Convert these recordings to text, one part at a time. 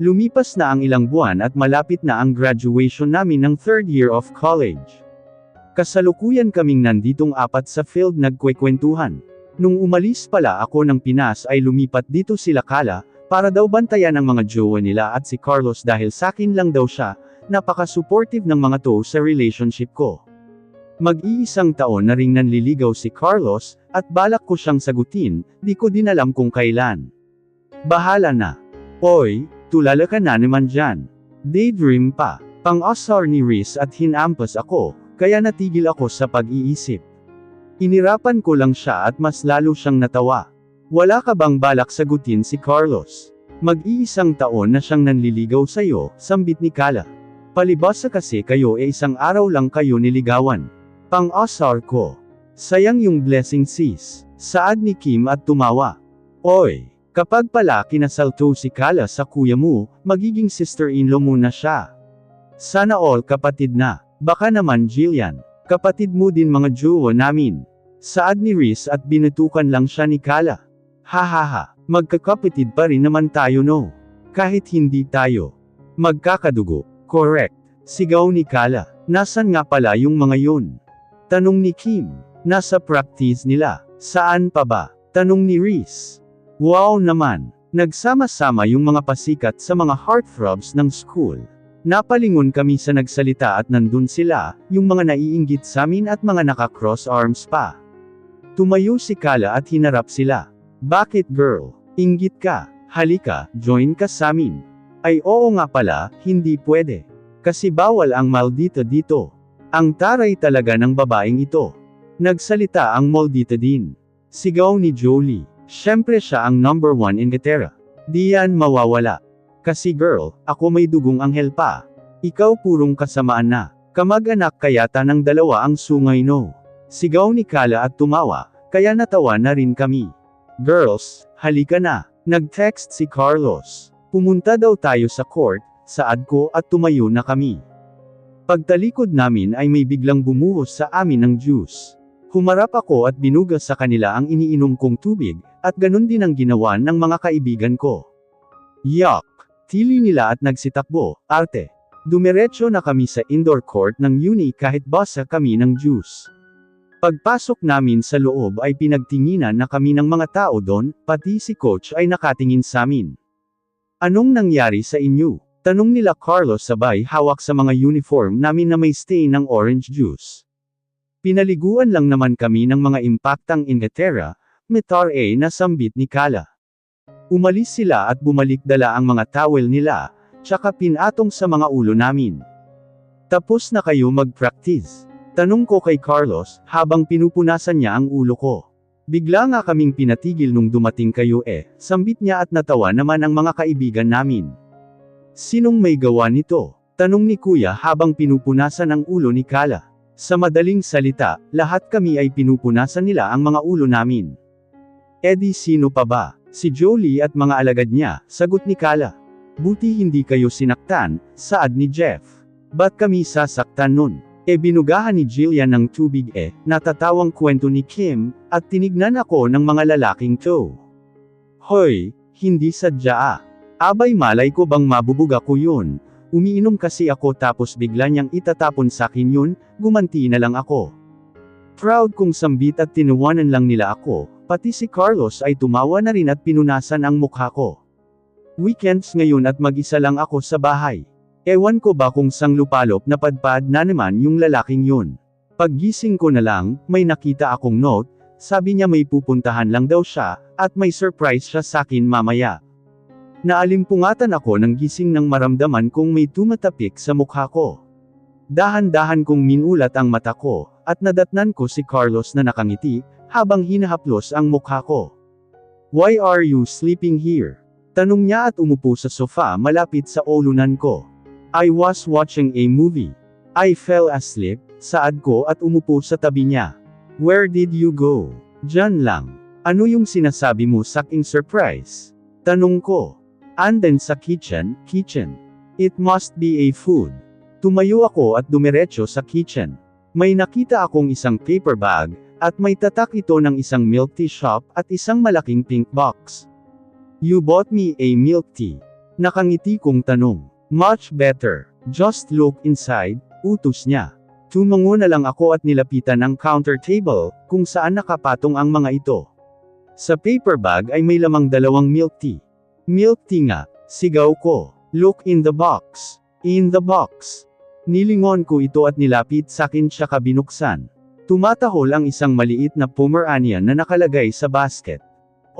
Lumipas na ang ilang buwan at malapit na ang graduation namin ng third year of college. Kasalukuyan kaming nanditong apat sa field nagkwekwentuhan. Nung umalis pala ako ng Pinas ay lumipat dito sila Kala, para daw bantayan ang mga jowa nila at si Carlos dahil sakin lang daw siya, napaka-supportive ng mga to sa relationship ko. Mag-iisang taon na ring nanliligaw si Carlos, at balak ko siyang sagutin, di ko din alam kung kailan. Bahala na. Oy, tulala ka na naman dyan. Daydream pa. Pang-asar ni Riz at hinampas ako, kaya natigil ako sa pag-iisip. Inirapan ko lang siya at mas lalo siyang natawa. Wala ka bang balak sagutin si Carlos? Mag-iisang taon na siyang nanliligaw sa'yo, sambit ni Kala. Palibasa kasi kayo isang araw lang kayo niligawan. Pang-asar ko. Sayang yung blessing sis. Saad ni Kim at tumawa. Oy, kapag pala kinasal to si Kala sa kuya mo, magiging sister-in-law mo na siya. Sana all kapatid na. Baka naman Jillian. Kapatid mo din mga jowa namin. Saad ni Riz at binutukan lang siya ni Kala. Hahaha, magkakapatid pa rin naman tayo no. Kahit hindi tayo magkakadugo. Correct. Sigaw ni Kala. Nasaan nga pala yung mga yun? Tanong ni Kim. Nasa practice nila. Saan pa ba? Tanong ni Riz. Wow naman. Nagsama-sama yung mga pasikat sa mga heartthrobs ng school. Napalingon kami sa nagsalita at nandun sila, yung mga naiinggit samin at mga naka-cross arms pa. Tumayo si Kala at hinarap sila. Bakit girl? Inggit ka? Halika, join ka samin. Ay oo nga pala, hindi pwede. Kasi bawal ang maldita dito. Ang taray talaga ng babaeng ito. Nagsalita ang maldita din. Sigaw ni Jolie. Siyempre siya ang number 1 ingatera. Di yan mawawala. Kasi girl, ako may dugong anghel pa. Ikaw purong kasamaan na. Kamag-anak kayata ng dalawa ang sungay no. Sigaw ni Kala at tumawa, kaya natawa na rin kami. Girls, halika na. Nag-text si Carlos. Pumunta daw tayo sa court, saad ko at tumayo na kami. Pagtalikod namin ay may biglang bumuhos sa amin ng juice. Humarap ako at binuga sa kanila ang iniinom kong tubig, at ganun din ang ginawa ng mga kaibigan ko. Yuck! Tili nila at nagsitakbo, arte. Dumiretso na kami sa indoor court ng uni kahit basa kami ng juice. Pagpasok namin sa loob ay pinagtinginan na kami ng mga tao doon, pati si coach ay nakatingin sa amin. Anong nangyari sa inyo? Tanong nila Carlos sabay hawak sa mga uniform namin na may stain ng orange juice. Pinaliguan lang naman kami ng mga impaktang ingatera, metar na sambit ni Kala. Umalis sila at bumalik dala ang mga towel nila, tsaka pinatong sa mga ulo namin. Tapos na kayo mag-practice? Tanong ko kay Carlos, habang pinupunasan niya ang ulo ko. Bigla nga kaming pinatigil nung dumating kayo sambit niya at natawa naman ang mga kaibigan namin. Sinong may gawa nito? Tanong ni Kuya habang pinupunasan ang ulo ni Kala. Sa madaling salita, lahat kami ay pinupunasan nila ang mga ulo namin. Di sino pa ba? Si Jolie at mga alagad niya, sagot ni Kala. Buti hindi kayo sinaktan, saad ni Jeff. Ba't kami sasaktan nun? Binugahan ni Jillian ng tubig natatawang kwento ni Kim, at tinignan ako ng mga lalaking to. Hoy, hindi sadya Abay malay ko bang mabubuga ko yun. Umiinom kasi ako tapos bigla niyang itatapon sakin yun, gumanti na lang ako. Proud kong sambit at tinuwanan lang nila ako. Pati si Carlos ay tumawa na rin at pinunasan ang mukha ko. Weekends ngayon at mag-isa lang ako sa bahay. Ewan ko ba kung sang lupalop na padpad na naman yung lalaking yun. Paggising ko na lang, may nakita akong note, sabi niya may pupuntahan lang daw siya, at may surprise siya sakin mamaya. Naalimpungatan ako ng gising nang maramdaman kong may tumatapik sa mukha ko. Dahan-dahan kong minulat ang mata ko, at nadatnan ko si Carlos na nakangiti, habang hinahaplos ang mukha ko. Why are you sleeping here? Tanong niya at umupo sa sofa malapit sa ulunan ko. I was watching a movie. I fell asleep, saad ko at umupo sa tabi niya. Where did you go? Diyan lang. Ano yung sinasabi mo saking surprise? Tanong ko. Anden sa kitchen. It must be a food. Tumayo ako at dumiretso sa kitchen. May nakita akong isang paper bag, at may tatak ito ng isang milk tea shop at isang malaking pink box. You bought me a milk tea. Nakangiti kong tanong. Much better. Just look inside, utos niya. Tumango na lang ako at nilapitan ang counter table, kung saan nakapatong ang mga ito. Sa paper bag ay may lamang 2 milk tea. Milk tea nga, sigaw ko. Look in the box. In the box. Nilingon ko ito at nilapit sakin siya kabinuksan. Tumatahol ang isang maliit na Pomeranian na nakalagay sa basket.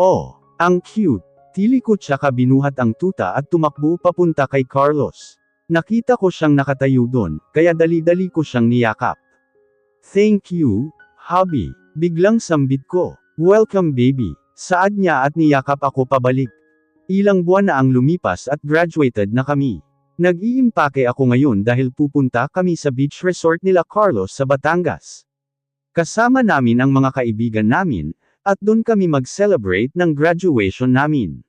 Oh, ang cute. Tili ko siya kabinuhat ang tuta at tumakbo papunta kay Carlos. Nakita ko siyang nakatayo doon, kaya dali-dali ko siyang niyakap. Thank you, hubby. Biglang sambit ko. Welcome baby. Saad niya at niyakap ako pabalik. Ilang buwan na ang lumipas at graduated na kami. Nag-iimpake ako ngayon dahil pupunta kami sa beach resort nila Carlos sa Batangas. Kasama namin ang mga kaibigan namin, at doon kami mag-celebrate ng graduation namin.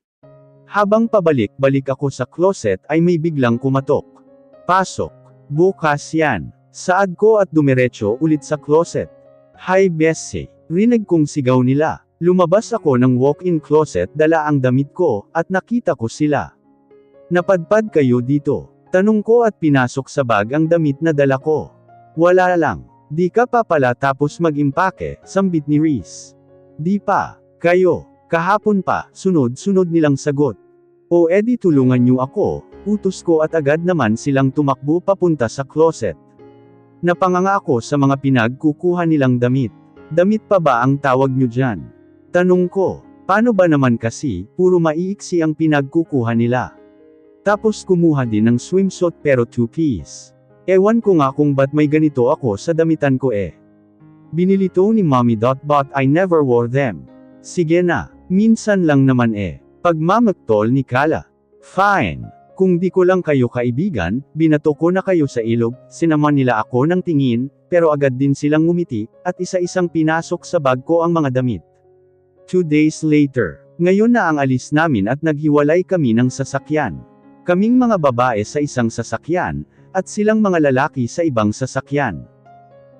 Habang pabalik-balik ako sa closet ay may biglang kumatok. Pasok. Bukas yan. Saad ko at dumiretso ulit sa closet. Hi Bessie. Rinig kong sigaw nila. Lumabas ako ng walk-in closet, dala ang damit ko, at nakita ko sila. Napadpad kayo dito? Tanong ko at pinasok sa bag ang damit na dala ko. Wala lang. Di ka pa pala tapos mag-impake, sambit ni Reese. Di pa. Kayo. Kahapon pa, sunod-sunod nilang sagot. O edi tulungan niyo ako, utos ko at agad naman silang tumakbo papunta sa closet. Napanganga ako sa mga pinagkukuha nilang damit. Damit pa ba ang tawag niyo dyan? Tanong ko, paano ba naman kasi, puro maiiksi ang pinagkukuha nila. Tapos kumuha din ng swimsuit pero 2-piece. Ewan ko nga kung ba't may ganito ako sa damitan ko eh. Binili to ni mommy but I never wore them. Sige na, minsan lang naman eh. Pagmamaktol ni Kala. Fine. Kung di ko lang kayo kaibigan, binato ko na kayo sa ilog, sinaman nila ako ng tingin, pero agad din silang ngumiti, at isa-isang pinasok sa bag ko ang mga damit. 2 days later. Ngayon na ang alis namin at naghiwalay kami ng sasakyan. Kaming mga babae sa isang sasakyan, at silang mga lalaki sa ibang sasakyan.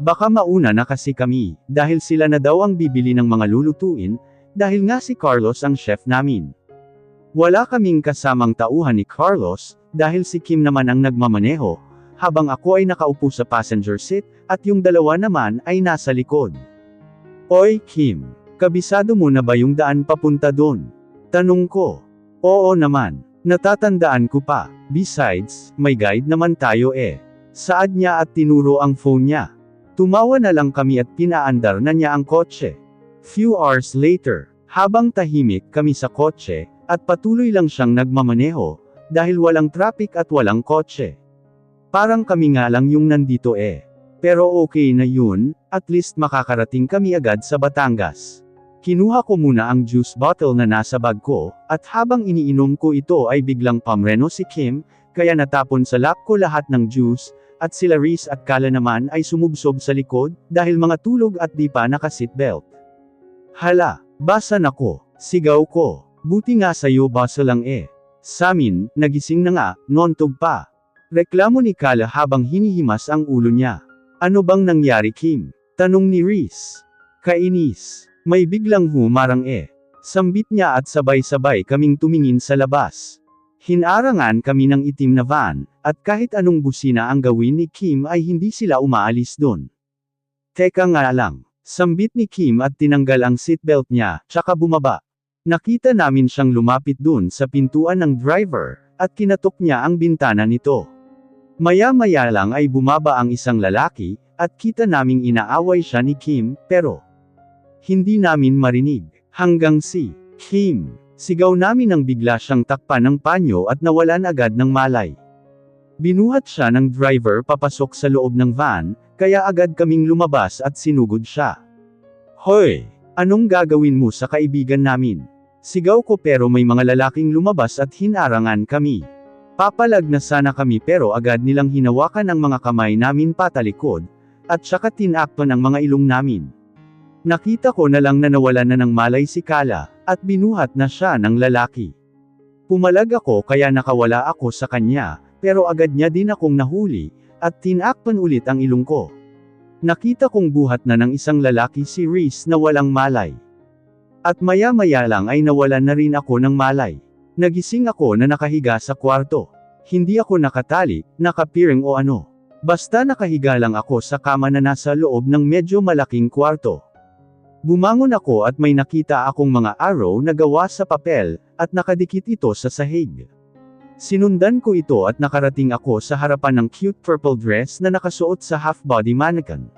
Baka mauna na kasi kami, dahil sila na daw ang bibili ng mga lulutuin, dahil nga si Carlos ang chef namin. Wala kaming kasamang tauhan ni Carlos, dahil si Kim naman ang nagmamaneho, habang ako ay nakaupo sa passenger seat, at yung dalawa naman ay nasa likod. Oy Kim, kabisado mo na ba yung daan papunta doon? Tanong ko. Oo naman, natatandaan ko pa, besides, may guide naman tayo eh. Saad niya at tinuro ang phone niya. Tumawa na lang kami at pinaandar na niya ang kotse. Few hours later, habang tahimik kami sa kotse, at patuloy lang siyang nagmamaneho, dahil walang traffic at walang kotse. Parang kami nga lang yung nandito eh. Pero okay na yun, at least makakarating kami agad sa Batangas. Kinuha ko muna ang juice bottle na nasa bag ko, at habang iniinom ko ito ay biglang pamreno si Kim, kaya natapon sa lap ko lahat ng juice, at sila Reese at Kala naman ay sumubsob sa likod, dahil mga tulog at di pa naka-seatbelt. Hala, basa na ko, sigaw ko. Buti nga sa'yo basa lang eh. Samin, nagising na nga, nontog pa. Reklamo ni Kala habang hinihimas ang ulo niya. Ano bang nangyari Kim? Tanong ni Reese. Kainis. May biglang humarang eh. Sambit niya at sabay-sabay kaming tumingin sa labas. Hinarangan kami ng itim na van, at kahit anong busina ang gawin ni Kim ay hindi sila umaalis doon. Teka nga lang. Sambit ni Kim at tinanggal ang seatbelt niya, tsaka bumaba. Nakita namin siyang lumapit dun sa pintuan ng driver, at kinatok niya ang bintana nito. Maya-maya lang ay bumaba ang isang lalaki, at kita naming inaaway siya ni Kim, pero hindi namin marinig, hanggang si Kim. Sigaw namin nang bigla siyang takpan ng panyo at nawalan agad ng malay. Binuhat siya ng driver papasok sa loob ng van, kaya agad kaming lumabas at sinugod siya. Hoy! Anong gagawin mo sa kaibigan namin? Sigaw ko pero may mga lalaking lumabas at hinarangan kami. Papalag na sana kami pero agad nilang hinawakan ang mga kamay namin patalikod, at saka tinakpan ang mga ilong namin. Nakita ko na lang na nawalan na ng malay si Kala, at binuhat na siya ng lalaki. Pumalag ako kaya nakawala ako sa kanya, pero agad niya din akong nahuli, at tinakpan ulit ang ilong ko. Nakita kong buhat na ng isang lalaki si Reese na walang malay. At maya-maya lang ay nawalan na rin ako ng malay. Nagising ako na nakahiga sa kwarto. Hindi ako nakatali, nakapiring o ano. Basta nakahiga lang ako sa kama na nasa loob ng medyo malaking kwarto. Bumangon ako at may nakita akong mga arrow na gawa sa papel, at nakadikit ito sa sahig. Sinundan ko ito at nakarating ako sa harapan ng cute purple dress na nakasuot sa half-body mannequin.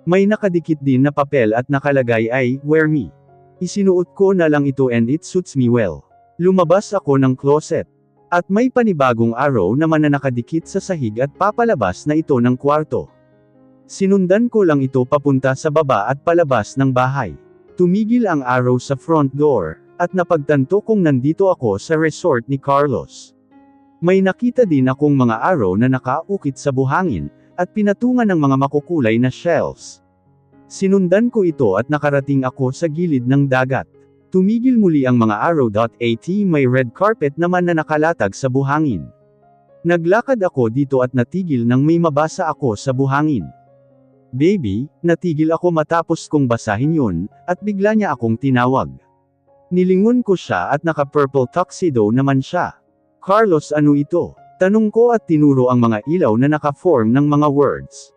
May nakadikit din na papel at nakalagay ay, "Wear me." Isinuot ko na lang ito and it suits me well. Lumabas ako ng closet. At may panibagong arrow naman na nakadikit sa sahig at papalabas na ito ng kwarto. Sinundan ko lang ito papunta sa baba at palabas ng bahay. Tumigil ang arrow sa front door, at napagtanto kong nandito ako sa resort ni Carlos. May nakita din akong mga arrow na nakaukit sa buhangin, at pinatungan ng mga makukulay na shells. Sinundan ko ito at nakarating ako sa gilid ng dagat. Tumigil muli ang mga arrow.at may red carpet naman na nakalatag sa buhangin. Naglakad ako dito at natigil nang may mabasa ako sa buhangin. "Baby," natigil ako matapos kong basahin yun, at bigla niya akong tinawag. Nilingon ko siya at naka-purple tuxedo naman siya. "Carlos, ano ito?" Tanong ko at tinuro ang mga ilaw na naka-form ng mga words.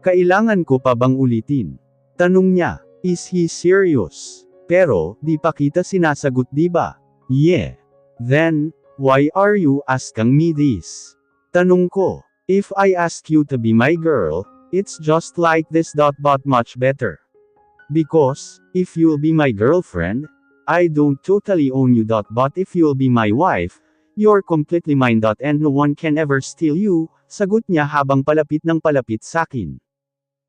"Kailangan ko pa bang ulitin?" Tanong niya. "Is he serious?" Pero, di pa kita sinasagot di ba? "Yeah. Then, why are you asking me this?" Tanong ko. "If I ask you to be my girl, it's just like this. But much better. Because, if you'll be my girlfriend, I don't totally own you. But if you'll be my wife, you're completely mine. And no one can ever steal you," sagot niya habang palapit ng palapit sakin.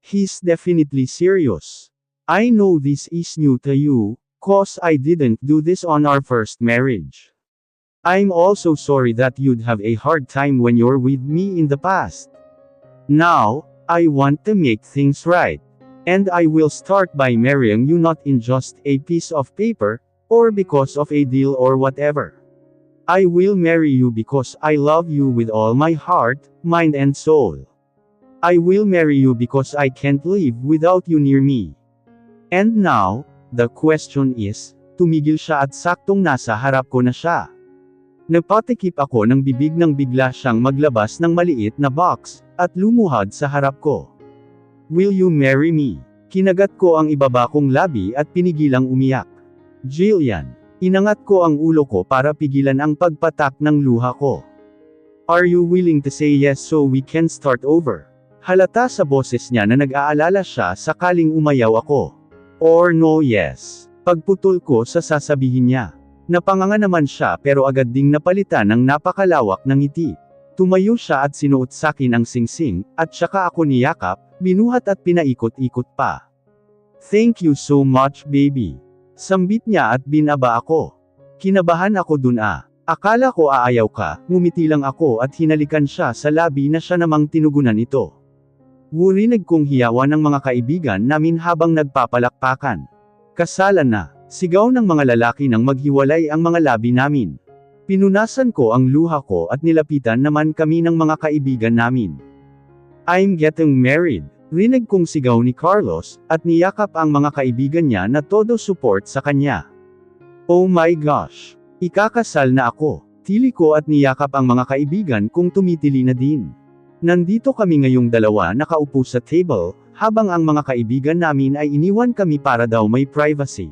"He's definitely serious. I know this is new to you, 'cause I didn't do this on our first marriage. I'm also sorry that you'd have a hard time when you're with me in the past. Now, I want to make things right. And I will start by marrying you not in just a piece of paper, or because of a deal or whatever. I will marry you because I love you with all my heart, mind and soul. I will marry you because I can't live without you near me. And now, the question is," tumigil siya at saktong nasa harap ko na siya. Napatikip ako ng bibig nang bigla siyang maglabas ng maliit na box, at lumuhad sa harap ko. "Will you marry me?" Kinagat ko ang ibaba kong labi at pinigilang umiyak. "Jillian." Inangat ko ang ulo ko para pigilan ang pagpatak ng luha ko. "Are you willing to say yes so we can start over?" Halata sa boses niya na nag-aalala siya sakaling umayaw ako. "Or no yes." Pagputol ko sa sasabihin niya. Napanganga naman siya pero agad ding napalitan ng napakalawak ng ngiti. Tumayo siya at sinuot sakin ang singsing, at saka ako niyakap, binuhat at pinaikot-ikot pa. "Thank you so much baby." Sambit niya at binaba ako. Kinabahan ako dun Akala ko aayaw ka, ngumiti lang ako at hinalikan siya sa labi na siya namang tinugunan ito. Wurinig kong hiyawan ng mga kaibigan namin habang nagpapalakpakan. "Kasalan na." Sigaw ng mga lalaki nang maghiwalay ang mga labi namin. Pinunasan ko ang luha ko at nilapitan naman kami ng mga kaibigan namin. "I'm getting married." Rinig kong sigaw ni Carlos, at niyakap ang mga kaibigan niya na todo support sa kanya. "Oh my gosh! Ikakasal na ako." Tili ko at niyakap ang mga kaibigan kong tumitili na din. Nandito kami ngayong dalawa nakaupo sa table, habang ang mga kaibigan namin ay iniwan kami para daw may privacy.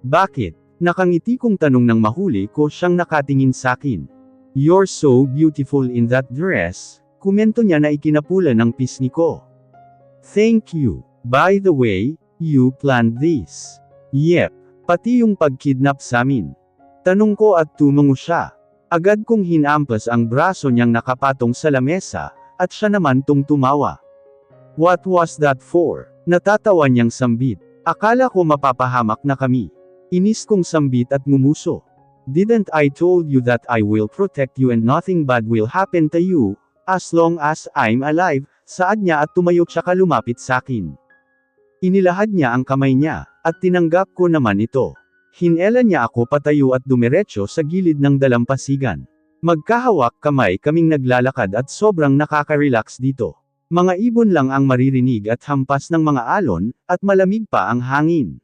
"Bakit?" Nakangiti kong tanong nang mahuli ko siyang nakatingin sakin. "You're so beautiful in that dress," komento niya na ikinapula ng pisngi ko. "Thank you. By the way, you planned this." "Yep. Pati yung pag-kidnap samin." Tanong ko at tumungo siya. Agad kong hinampas ang braso niyang nakapatong sa lamesa, at siya naman tumawa. "What was that for?" Natatawa niyang sambit. Akala ko mapapahamak na kami. Inis kong sambit at ngumuso. "Didn't I told you that I will protect you and nothing bad will happen to you, as long as I'm alive?" Saad niya at tumayo tsaka lumapit sakin. Inilahad niya ang kamay niya, at tinanggap ko naman ito. Hinela niya ako patayo at dumiretso sa gilid ng dalampasigan. Magkahawak kamay kaming naglalakad at sobrang nakaka-relax dito. Mga ibon lang ang maririnig at hampas ng mga alon, at malamig pa ang hangin.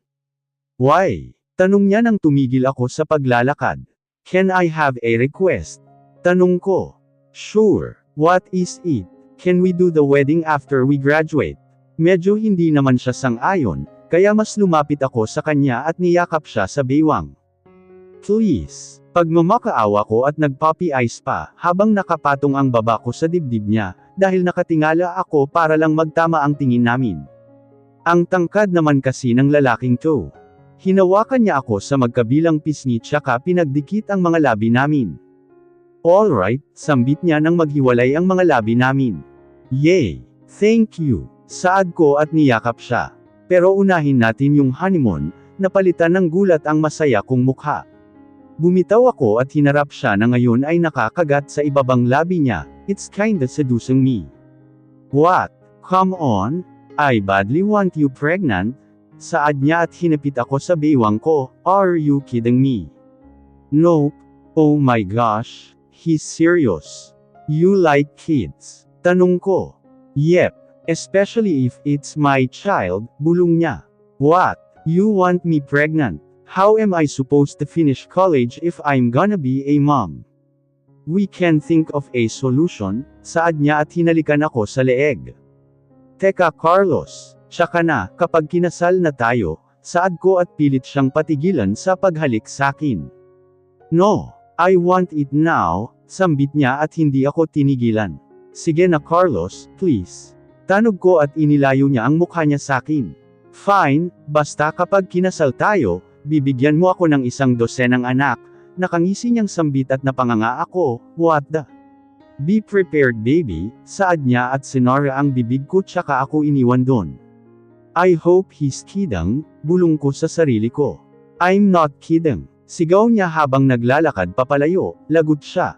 "Why?" Tanong niya nang tumigil ako sa paglalakad. Can I have a request? Tanong ko. Sure. What is it? Can we do the wedding after we graduate? Medyo hindi naman siya sang-ayon, kaya mas lumapit ako sa kanya at niyakap siya sa baywang. Please. Pagmamakaawa ko at nagpuppy eyes pa, habang nakapatong ang baba ko sa dibdib niya, dahil nakatingala ako para lang magtama ang tingin namin. Ang tangkad naman kasi ng lalaking to. Hinawakan niya ako sa magkabilang pisngi tsaka pinagdikit ang mga labi namin. Alright, sambit niya nang maghiwalay ang mga labi namin. Yay! Thank you! Saad ko at niyakap siya. Pero unahin natin yung honeymoon, napalitan ng gulat ang masaya kong mukha. Bumitaw ako at hinarap siya na ngayon ay nakakagat sa ibabang labi niya, it's kinda seducing me. What? Come on? I badly want you pregnant? Saad niya at hinapit ako sa baywang ko, are you kidding me? Nope. Oh my gosh, he's serious. You like kids? Tanong ko. Yep, especially if it's my child, bulong niya. What? You want me pregnant? How am I supposed to finish college if I'm gonna be a mom? We can think of a solution, saad niya at hinalikan ako sa leeg. Teka Carlos, tsaka na, kapag kinasal na tayo, saad ko at pilit siyang patigilan sa paghalik sakin. No, I want it now, sambit niya at hindi ako tinigilan. Sige na Carlos, please. Tanog ko at inilayo niya ang mukha niya sakin. Fine, basta kapag kinasal tayo, bibigyan mo ako ng 12 anak, nakangisi niyang sambit at napanganga ako, what the? Be prepared baby, saad niya at sinara ang bibig ko tsaka ako iniwan doon. I hope he's kidding, bulong ko sa sarili ko. I'm not kidding. Sigaw niya habang naglalakad papalayo, lagot siya.